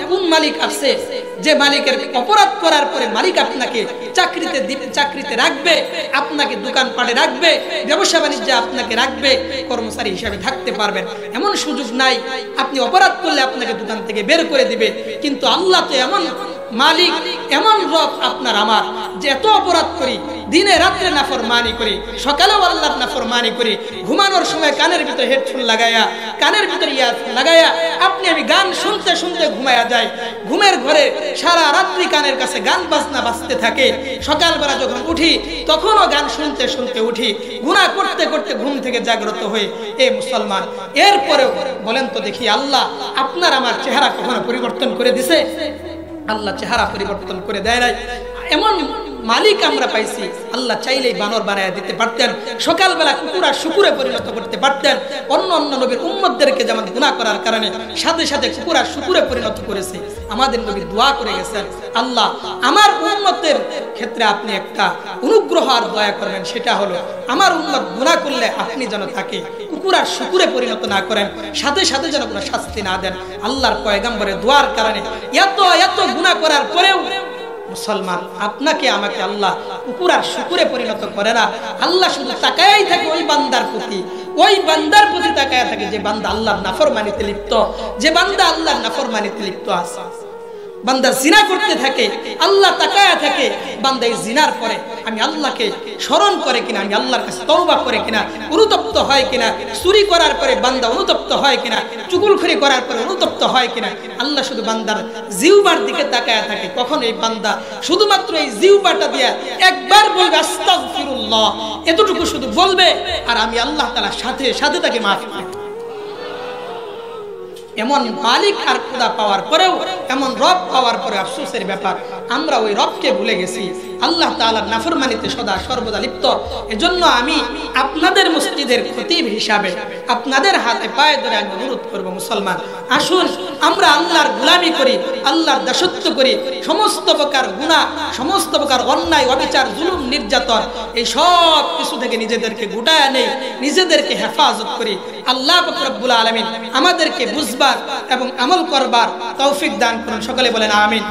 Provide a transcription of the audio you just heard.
কোন মালিক আছে যে মালিকের অপরাধ করার পরে মালিক আপনাকে চাকরিতে রাখবে, আপনাকে দোকানপাটে রাখবে, ব্যবসা বাণিজ্যে আপনাকে রাখবে, কর্মচারী হিসাবে থাকতে পারবেন, এমন সুযোগ নাই। আপনি অপরাধ করলে আপনাকে দোকান থেকে বের করে দিবে। কিন্তু আল্লাহ তো এমন মালিক, এমন রব আপনার আমার, যে এত অপরাধ করি, দিনে রাত্রে নাফরমানি করি, সকালেও আল্লাহর নাফরমানি করি, ঘুমানোর সময় কানের ভিতরে হেডফোন লাগায়া, কানের ভিতরে ইয়ারফোন লাগায়া আপনি আমি গান শুনতে শুনতে ঘুমায়া যায়, ঘুমের ঘরে সারা রাত্রি কানের কাছে গান বাজনা বাজতে থাকে, সকালবেলা যখন উঠি তখনও গান শুনতে শুনতে উঠি, গুনাহ করতে করতে ঘুম থেকে জাগ্রত হয়ে। এ মুসলমান, এরপরেও বলেন তো দেখি, আল্লাহ আপনার আমার চেহারা কখনো পরিবর্তন করে দিছে? আল্লাহ চেহারা পরিবর্তন করে দেয় নাই। এমন মালিক আমরা পাইছি, আল্লাহ চাইলেই বানর বানায় দিতে পারতেন, সকালবেলা কুকুরা শুকুরে পরিণত করতে পারতেন। অন্য অন্য নবীর উম্মতদেরকে যেমন গুনাহ করার কারণে সাথে সাথে কুকুরা শুকুরে পরিণত করেছে, আমাদের নবী দোয়া করে গেছেন, আল্লাহ আমার উম্মতের ক্ষেত্রে আপনি একটা অনুগ্রহ আর দয়া করবেন, সেটা হলো আমার উম্মত গুনাহ করলে আপনি যেন তাকে কুকুরা শুকুরে পরিণত না করেন, সাথে সাথে যেন কোনো শাস্তি না দেন। আল্লাহর পয়গম্বরের দোয়ার কারণে এত এত গুনাহ করার পরেও মুসলমান আপনাকে আমাকে আল্লাহ কুকুর আর শুকুরে পরিণত করে না। আল্লাহ শুধু তাকায়াই থাকে ওই বান্দার প্রতি, ওই বান্দার প্রতি তাকায়া থাকে যে বান্দা আল্লাহর নাফরমানিতে লিপ্ত, যে বান্দা আল্লাহর নাফরমানিতে লিপ্ত আছে। বান্দা জিনা করতে থাকে, আল্লাহ তাকায়া থাকে বান্দা এই জিনার পরে আমি আল্লাহকে স্মরণ করে কিনা, আমি আল্লাহর কাছে তওবা করে কিনা, অনুতপ্ত হয় কিনা, চুরি করার পরে বান্দা অনুতপ্ত হয় কিনা, চুগলখড়ি করার পরে অনুতপ্ত হয় কিনা। আল্লাহ শুধু বান্দার জিহ্বার দিকে তাকায়া থাকে। কখন এই বান্দা শুধুমাত্র এই জিহ্বাটা দিয়া একবার বলবে আস্তাগফিরুল্লাহ, এতটুকু শুধু বলবে, আর আমি আল্লাহ তাআলার সাথে সাথে তাকে মাফ করে। এমন মালিক আর খোদা পাওয়ার পরেও, এমন রব পাওয়ার পরে আফসোসের ব্যাপার, আমরা ওই রবকে ভুলে গেছি, আল্লাহ তাআলার নাফরমানিতে সদা সর্বদা লিপ্ত। এজন্য আমি আপনাদের মসজিদের খতিব হিসাবে আপনাদের হাতে পায়ে ধরে আমি অনুরোধ করব, মুসলমান আসুন আমরা আল্লাহর গোলামি করি, আল্লাহর দাসত্ব করি, সমস্ত প্রকার গুনাহ, সমস্ত প্রকার অন্যায়, অবিচার, জুলুম, নির্যাতন, এই সব কিছু থেকে নিজেদেরকে গুটায়া নেই, নিজেদেরকে হেফাজত করি। আল্লাহ পাক রব্বুল আলামিন আমাদেরকে বুঝবার এবং আমল করবার তৌফিক দান করুন। সকলে বলেন আমিন।